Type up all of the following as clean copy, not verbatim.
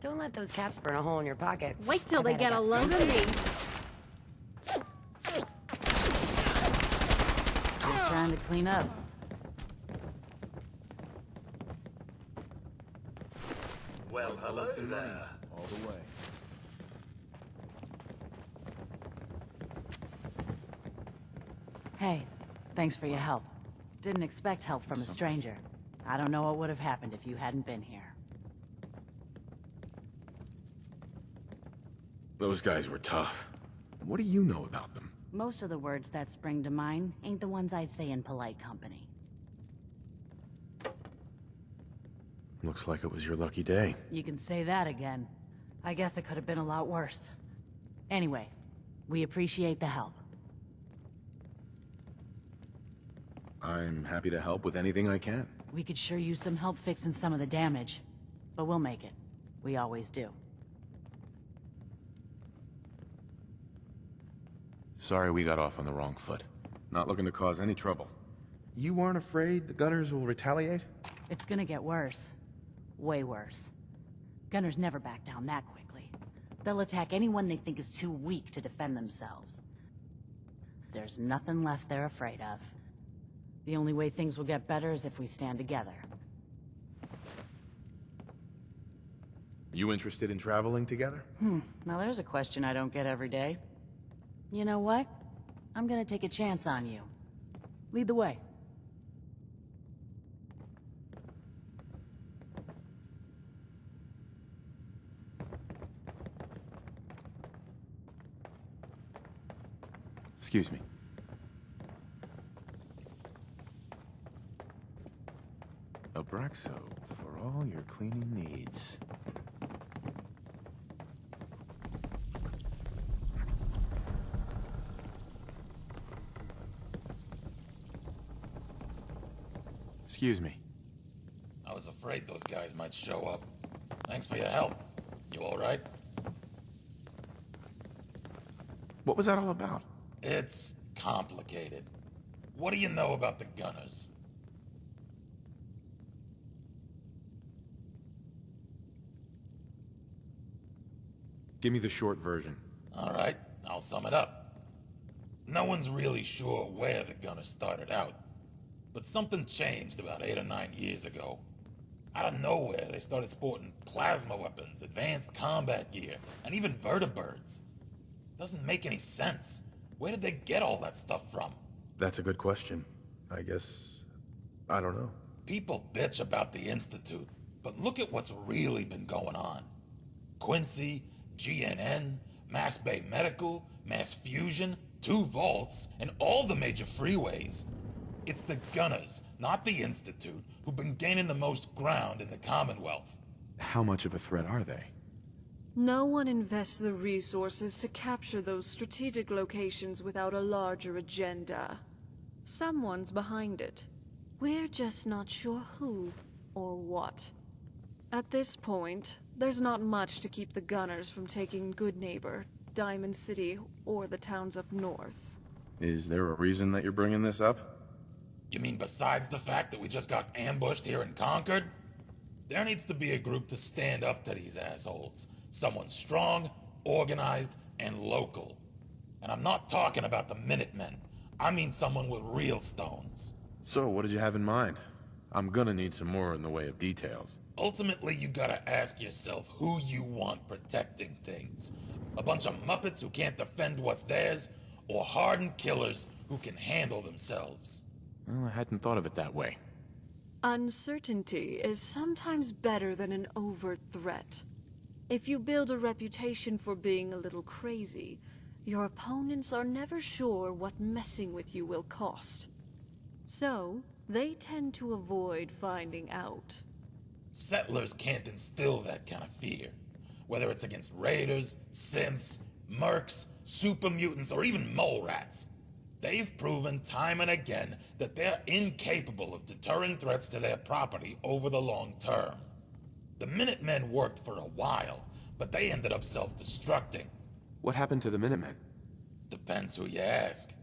Don't let those caps burn a hole in your pocket. Wait till I they bet I get a got load of me. Just trying to clean up. Well, hello there. All the way. Hey, thanks for your help. Didn't expect help from a stranger. I don't know what would have happened if you hadn't been here. Those guys were tough. What do you know about them? Most of the words that spring to mind ain't the ones I'd say in polite company. Looks like it was your lucky day. You can say that again. I guess it could have been a lot worse. Anyway, we appreciate the help. I'm happy to help with anything I can. We could sure use some help fixing some of the damage. But we'll make it. We always do. Sorry we got off on the wrong foot. Not looking to cause any trouble. You aren't afraid the Gunners will retaliate? It's gonna get worse. Way worse. Gunners never back down that quickly. They'll attack anyone they think is too weak to defend themselves. There's nothing left they're afraid of. The only way things will get better is if we stand together. You interested in traveling together? Now there's a question I don't get every day. You know what? I'm gonna take a chance on you. Lead the way. Excuse me. Abraxo for all your cleaning needs. Excuse me. I was afraid those guys might show up. Thanks for your help. You alright? What was that all about? It's complicated. What do you know about the Gunners? Give me the short version. Alright, I'll sum it up. No one's really sure where the Gunners started out. But something changed about 8 or 9 years ago. Out of nowhere, they started sporting plasma weapons, advanced combat gear, and even vertibirds. Doesn't make any sense. Where did they get all that stuff from? That's a good question. I guess... I don't know. People bitch about the Institute, but look at what's really been going on. Quincy, GNN, Mass Bay Medical, Mass Fusion, 2 vaults, and all the major freeways. It's the Gunners, not the Institute, who've been gaining the most ground in the Commonwealth. How much of a threat are they? No one invests the resources to capture those strategic locations without a larger agenda. Someone's behind it. We're just not sure who or what. At this point, there's not much to keep the Gunners from taking Good Neighbor, Diamond City, or the towns up north. Is there a reason that you're bringing this up? You mean besides the fact that we just got ambushed here in Concord? There needs to be a group to stand up to these assholes. Someone strong, organized, and local. And I'm not talking about the Minutemen. I mean someone with real stones. So, what did you have in mind? I'm gonna need some more in the way of details. Ultimately, you gotta ask yourself who you want protecting things. A bunch of Muppets who can't defend what's theirs, or hardened killers who can handle themselves. Well, I hadn't thought of it that way. Uncertainty is sometimes better than an overt threat. If you build a reputation for being a little crazy, your opponents are never sure what messing with you will cost. So, they tend to avoid finding out. Settlers can't instill that kind of fear. Whether it's against raiders, synths, mercs, super mutants, or even mole rats. They've proven time and again that they're incapable of deterring threats to their property over the long term. The Minutemen worked for a while, but they ended up self-destructing. What happened to the Minutemen? Depends who you ask.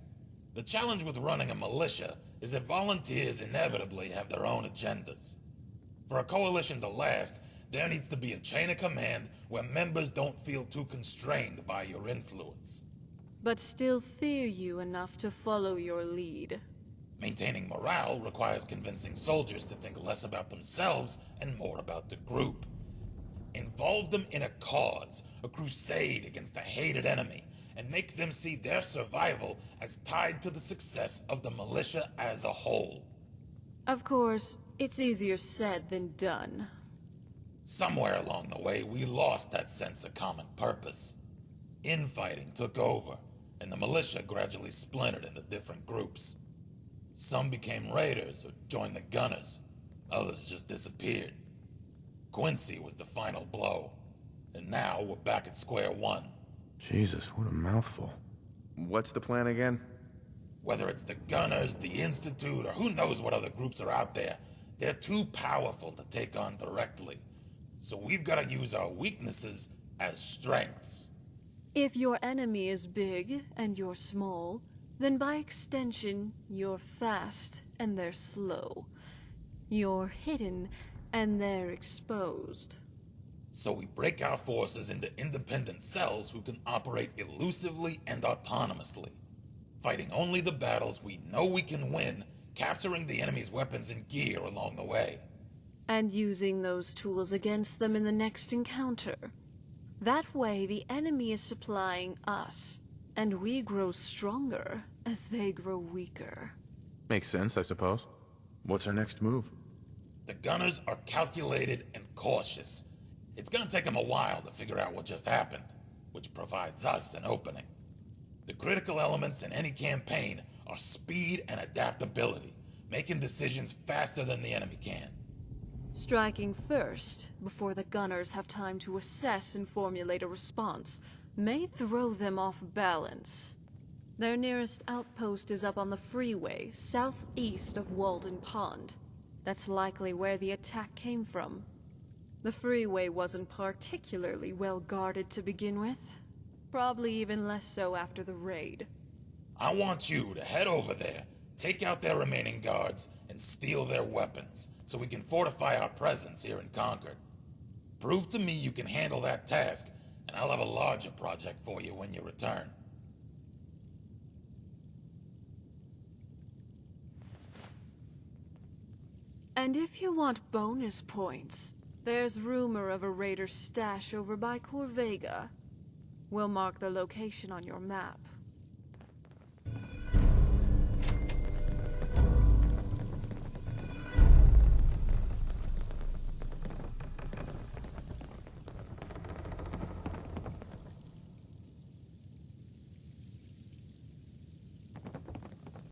The challenge with running a militia is that volunteers inevitably have their own agendas. For a coalition to last, there needs to be a chain of command where members don't feel too constrained by your influence. But still fear you enough to follow your lead. Maintaining morale requires convincing soldiers to think less about themselves and more about the group. Involve them in a cause, a crusade against a hated enemy, and make them see their survival as tied to the success of the militia as a whole. Of course, it's easier said than done. Somewhere along the way, we lost that sense of common purpose. Infighting took over, and the militia gradually splintered into different groups. Some became raiders or joined the gunners. Others just disappeared. Quincy was the final blow, and now we're back at square one. Jesus, what a mouthful. What's the plan again? Whether it's the Gunners, the Institute, or who knows what other groups are out there, they're too powerful to take on directly. So we've got to use our weaknesses as strengths. If your enemy is big and you're small, then by extension, you're fast and they're slow. You're hidden and they're exposed. So we break our forces into independent cells who can operate elusively and autonomously, fighting only the battles we know we can win, capturing the enemy's weapons and gear along the way. And using those tools against them in the next encounter. That way, the enemy is supplying us, and we grow stronger as they grow weaker. Makes sense, I suppose. What's our next move? The Gunners are calculated and cautious. It's gonna take them a while to figure out what just happened, which provides us an opening. The critical elements in any campaign are speed and adaptability, making decisions faster than the enemy can. Striking first, before the gunners have time to assess and formulate a response, may throw them off balance. Their nearest outpost is up on the freeway, southeast of Walden Pond. That's likely where the attack came from. The freeway wasn't particularly well guarded to begin with. Probably even less so after the raid. I want you to head over there, take out their remaining guards, and steal their weapons, so we can fortify our presence here in Concord. Prove to me you can handle that task, and I'll have a larger project for you when you return. And if you want bonus points, there's rumor of a raider's stash over by Corvega. We'll mark the location on your map.